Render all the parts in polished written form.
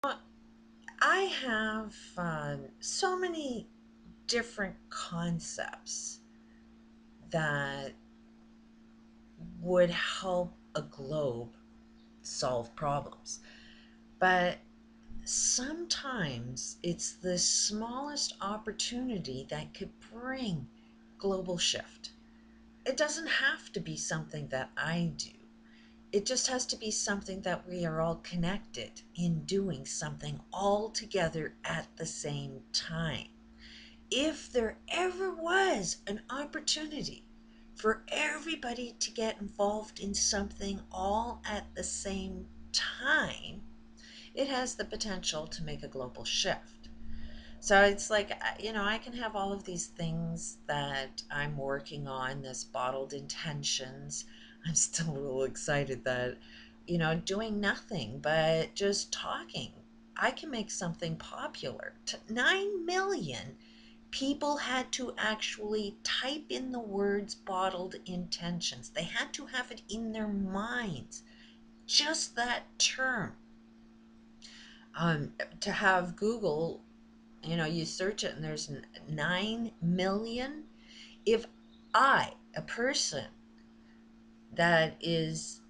I have so many different concepts that would help a globe solve problems. But sometimes it's the smallest opportunity that could bring global shift. It doesn't have to be something that I do. It just has to be something that we are all connected in doing something all together at the same time. If there ever was an opportunity for everybody to get involved in something all at the same time, it has the potential to make a global shift. So it's like, I can have all of these things that I'm working on, this bottled intentions. I'm still a little excited that, doing nothing but just talking, I can make something popular. 9 million people had to actually type in the words bottled intentions. They had to have it in their minds, just that term. To have Google, you search it and there's 9 million. If I, a person that is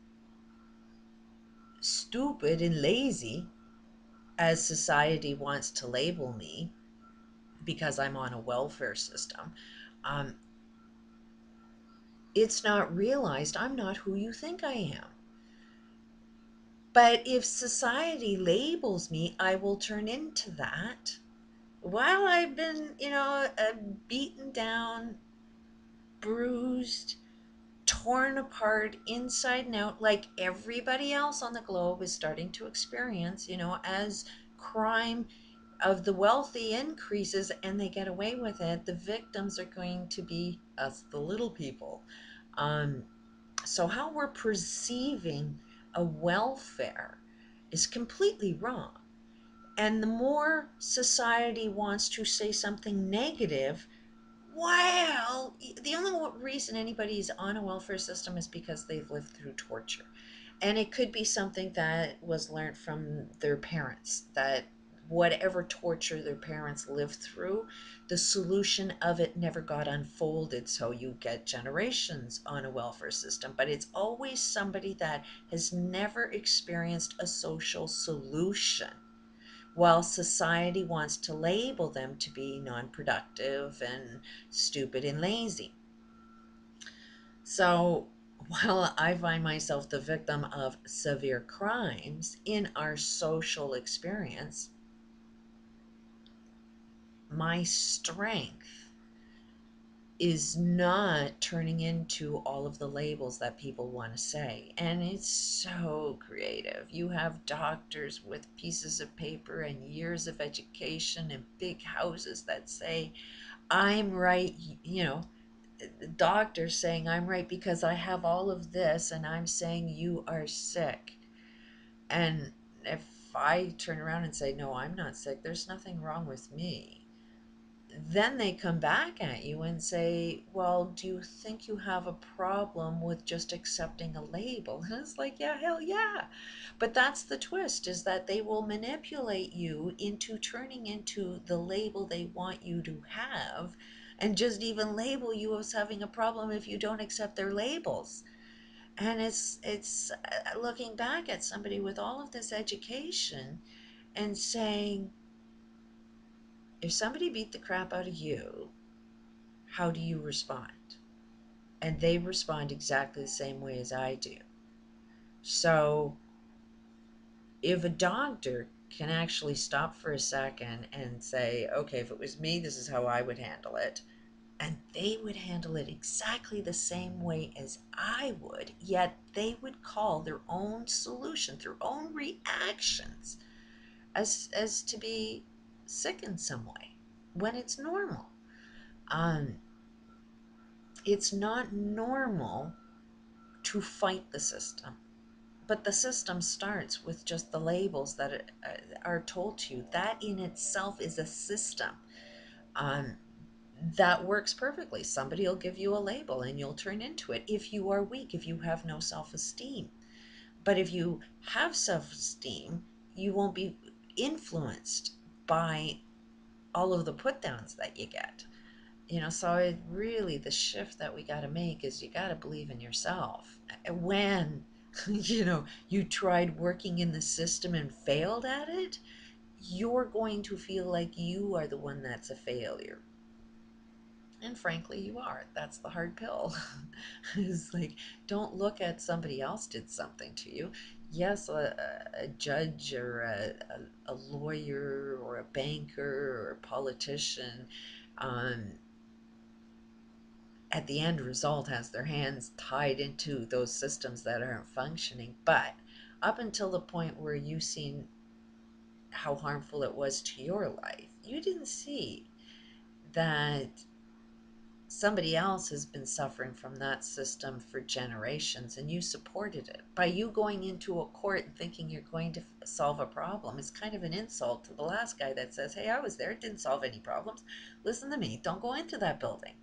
stupid and lazy, as society wants to label me because I'm on a welfare system, um, it's not realized I'm not who you think I am. But if society labels me, I will turn into that. While I've been, beaten down, bruised, torn apart inside and out, like everybody else on the globe is starting to experience, as crime of the wealthy increases and they get away with it, the victims are going to be us, the little people. Um, so, how we're perceiving a welfare is completely wrong. And the more society wants to say something negative, well, the only reason anybody's on a welfare system is because they've lived through torture. And it could be something that was learned from their parents, that whatever torture their parents lived through, the solution of it never got unfolded. So you get generations on a welfare system, but it's always somebody that has never experienced a social solution, while society wants to label them to be non-productive and stupid and lazy. So while I find myself the victim of severe crimes in our social experience, my strength is not turning into all of the labels that people want to say. And it's so creative. You have doctors with pieces of paper and years of education and big houses that say, I'm right, doctors saying I'm right because I have all of this, and I'm saying you are sick. And if I turn around and say, no, I'm not sick, there's nothing wrong with me, then they come back at you and say, well, do you think you have a problem with just accepting a label? And it's like, yeah, hell yeah. But that's the twist, is that they will manipulate you into turning into the label they want you to have, and just even label you as having a problem if you don't accept their labels. And it's looking back at somebody with all of this education and saying, if somebody beat the crap out of you, how do you respond? And they respond exactly the same way as I do. So if a doctor can actually stop for a second and say, okay, if it was me, this is how I would handle it, and they would handle it exactly the same way as I would, yet they would call their own solution, their own reactions, as to be sick in some way, when it's normal. Um, it's not normal to fight the system, but the system starts with just the labels that are told to you. That in itself is a system. Um, that works perfectly. Somebody will give you a label and you'll turn into it if you are weak, if you have no self esteem. But if you have self esteem, you won't be influenced by all of the put downs that you get. So it really, the shift that we got to make is you got to believe in yourself. When, you tried working in the system and failed at it, you're going to feel like you are the one that's a failure. And frankly, you are. That's the hard pill. It's like, don't look at somebody else did something to you. Yes, a judge or a lawyer or a banker or a politician, um, at the end result has their hands tied into those systems that aren't functioning. But up until the point where you've seen how harmful it was to your life, you didn't see that somebody else has been suffering from that system for generations, and you supported it. By you going into a court and thinking you're going to solve a problem, it's kind of an insult to the last guy that says, hey, I was there, it didn't solve any problems. Listen to me, don't go into that building.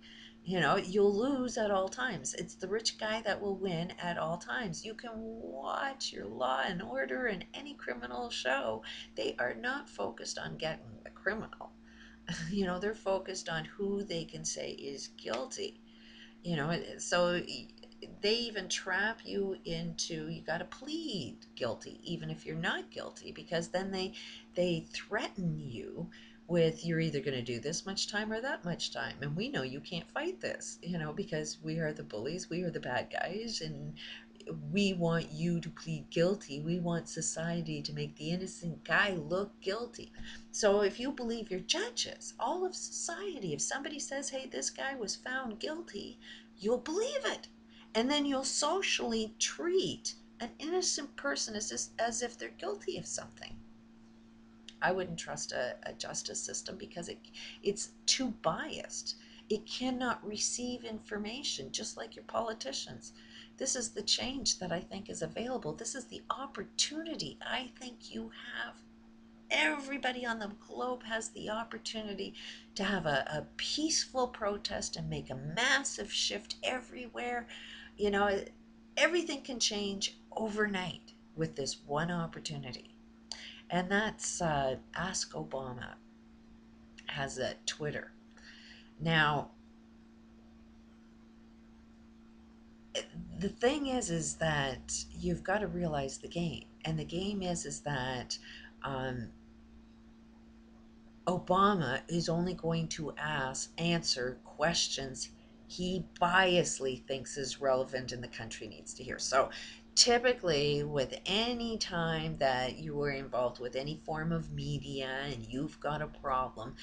You'll lose at all times. It's the rich guy that will win at all times. You can watch your Law and Order and any criminal show. They are not focused on getting the criminal. They're focused on who they can say is guilty. So they even trap you into, you got to plead guilty even if you're not guilty, because then they threaten you with, you're either going to do this much time or that much time, and we know you can't fight this, because we are the bullies, we are the bad guys, and we want you to plead guilty. We want society to make the innocent guy look guilty. So if you believe your judges, all of society, if somebody says, hey, this guy was found guilty, you'll believe it. And then you'll socially treat an innocent person as if they're guilty of something. I wouldn't trust a justice system because it's too biased. It cannot receive information, just like your politicians. This is the change that I think is available. This is the opportunity I think you have. Everybody on the globe has the opportunity to have a peaceful protest and make a massive shift everywhere. Everything can change overnight with this one opportunity. And that's askObama has a Twitter. Now, the thing is that you've got to realize the game. And the game is that Obama is only going to answer questions he biasly thinks is relevant and the country needs to hear. So typically, with any time that you are involved with any form of media and you've got a problem,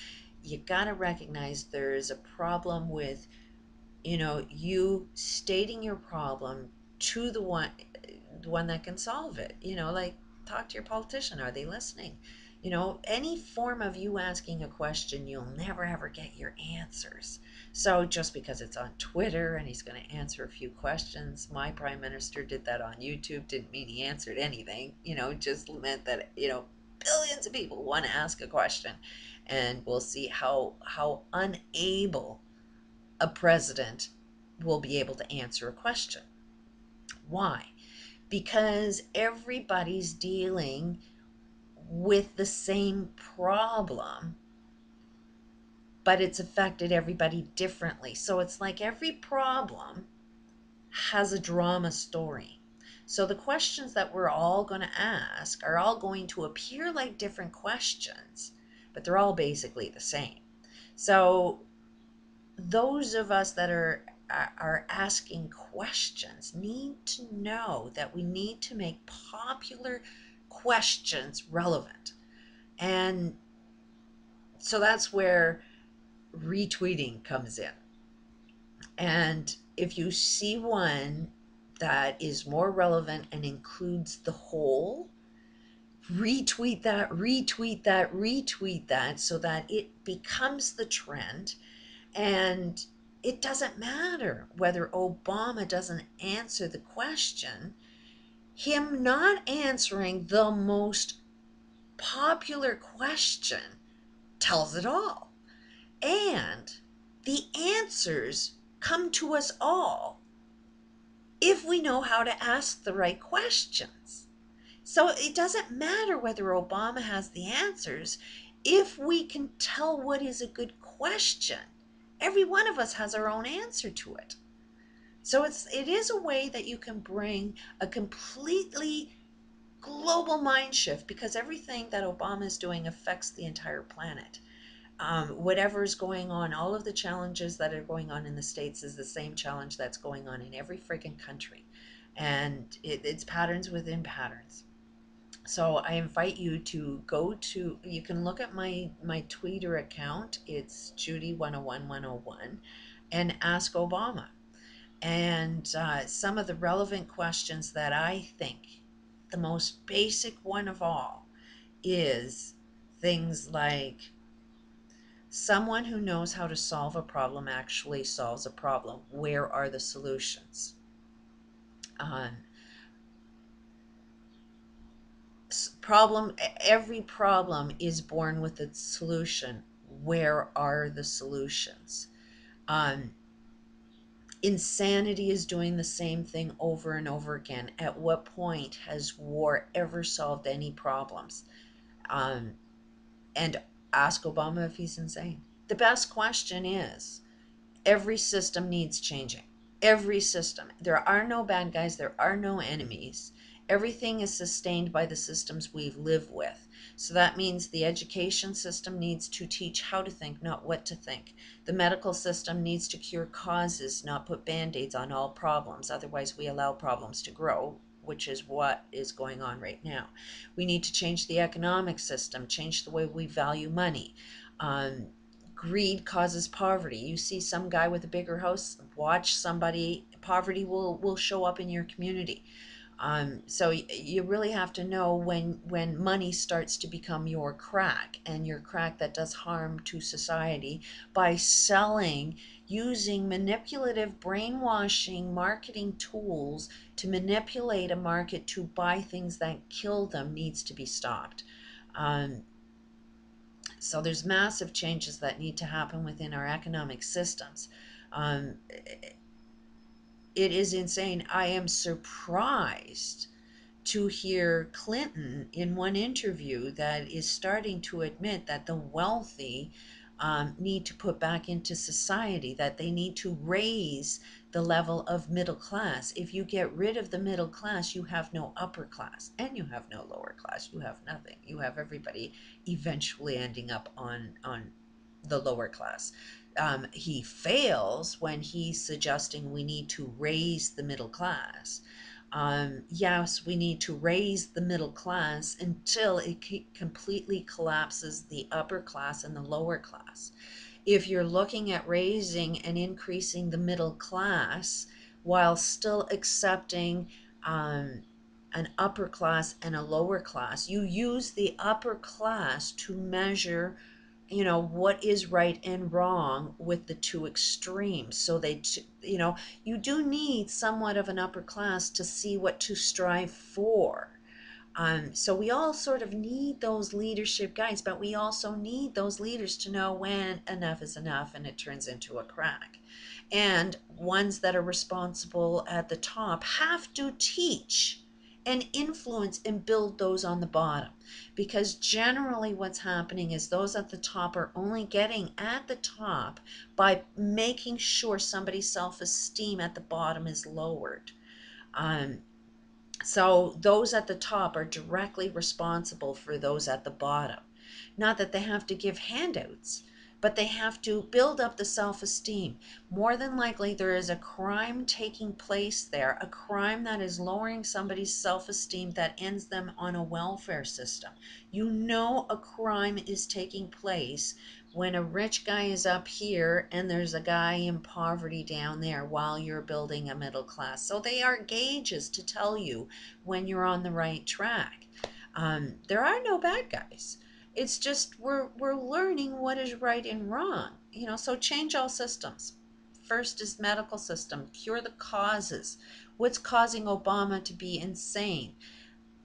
you got to recognize there's a problem with, you stating your problem to the one that can solve it. Like, talk to your politician. Are they listening? Any form of you asking a question, you'll never ever get your answers. So just because it's on Twitter and he's going to answer a few questions, my prime minister did that on YouTube, didn't mean he answered anything. Just meant that, billions of people want to ask a question, and we'll see how unable a president will be able to answer a question. Why? Because everybody's dealing with the same problem, but it's affected everybody differently. So it's like every problem has a drama story. So the questions that we're all going to ask are all going to appear like different questions, but they're all basically the same. So those of us that are asking questions need to know that we need to make popular questions relevant. And so that's where retweeting comes in. And if you see one that is more relevant and includes the whole, retweet that, retweet that, retweet that, so that it becomes the trend. And it doesn't matter whether Obama doesn't answer the question. Him not answering the most popular question tells it all. And the answers come to us all if we know how to ask the right questions. So it doesn't matter whether Obama has the answers if we can tell what is a good question. Every one of us has our own answer to it. So it is a way that you can bring a completely global mind shift, because everything that Obama is doing affects the entire planet. Whatever is going on, all of the challenges that are going on in the States is the same challenge that's going on in every freaking country. And it's patterns within patterns. So I invite you to go to, you can look at my Twitter account. It's Judy101101, and ask Obama. And some of the relevant questions that I think, the most basic one of all, is things like, someone who knows how to solve a problem actually solves a problem. Where are the solutions? Every problem is born with its solution. Where are the solutions? Insanity is doing the same thing over and over again. At what point has war ever solved any problems? And ask Obama if he's insane. The best question is, every system needs changing. Every system. There are no bad guys. There are no enemies. Everything is sustained by the systems we live with. So that means the education system needs to teach how to think, not what to think. The medical system needs to cure causes, not put band-aids on all problems. Otherwise, we allow problems to grow, which is what is going on right now. We need to change the economic system, change the way we value money. Greed causes poverty. You see some guy with a bigger house, watch somebody, poverty will show up in your community. So you really have to know when money starts to become your crack, and your crack that does harm to society by selling, using manipulative brainwashing marketing tools to manipulate a market to buy things that kill them, needs to be stopped. So there's massive changes that need to happen within our economic systems. It is insane. I am surprised to hear Clinton in one interview that is starting to admit that the wealthy need to put back into society, that they need to raise the level of middle class. If you get rid of the middle class, you have no upper class and you have no lower class. You have nothing. You have everybody eventually ending up on the lower class. He fails when he's suggesting we need to raise the middle class. Yes, we need to raise the middle class until it completely collapses the upper class and the lower class. If you're looking at raising and increasing the middle class while still accepting an upper class and a lower class, you use the upper class to measure what is right and wrong with the two extremes. So you do need somewhat of an upper class to see what to strive for. So we all sort of need those leadership guides, but we also need those leaders to know when enough is enough and it turns into a crack. And ones that are responsible at the top have to teach and influence and build those on the bottom, because generally what's happening is those at the top are only getting at the top by making sure somebody's self-esteem at the bottom is lowered. So those at the top are directly responsible for those at the bottom. Not that they have to give handouts, but they have to build up the self-esteem. More than likely, there is a crime taking place there, a crime that is lowering somebody's self-esteem that ends them on a welfare system. You know a crime is taking place when a rich guy is up here and there's a guy in poverty down there while you're building a middle class. So they are gauges to tell you when you're on the right track. There are no bad guys. It's just we're learning what is right and wrong. So change all systems. First is medical system. Cure the causes. What's causing Obama to be insane?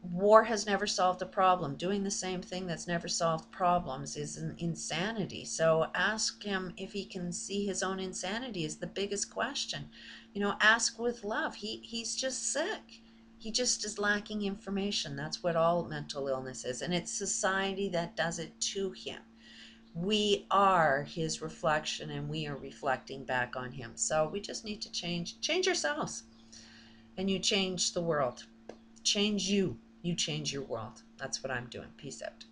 War has never solved a problem. Doing the same thing that's never solved problems is an insanity. So ask him if he can see his own insanity is the biggest question. Ask with love. He's just sick. He just is lacking information. That's what all mental illness is. And it's society that does it to him. We are his reflection and we are reflecting back on him. So we just need to change yourselves, and you change the world. Change you. You change your world. That's what I'm doing. Peace out.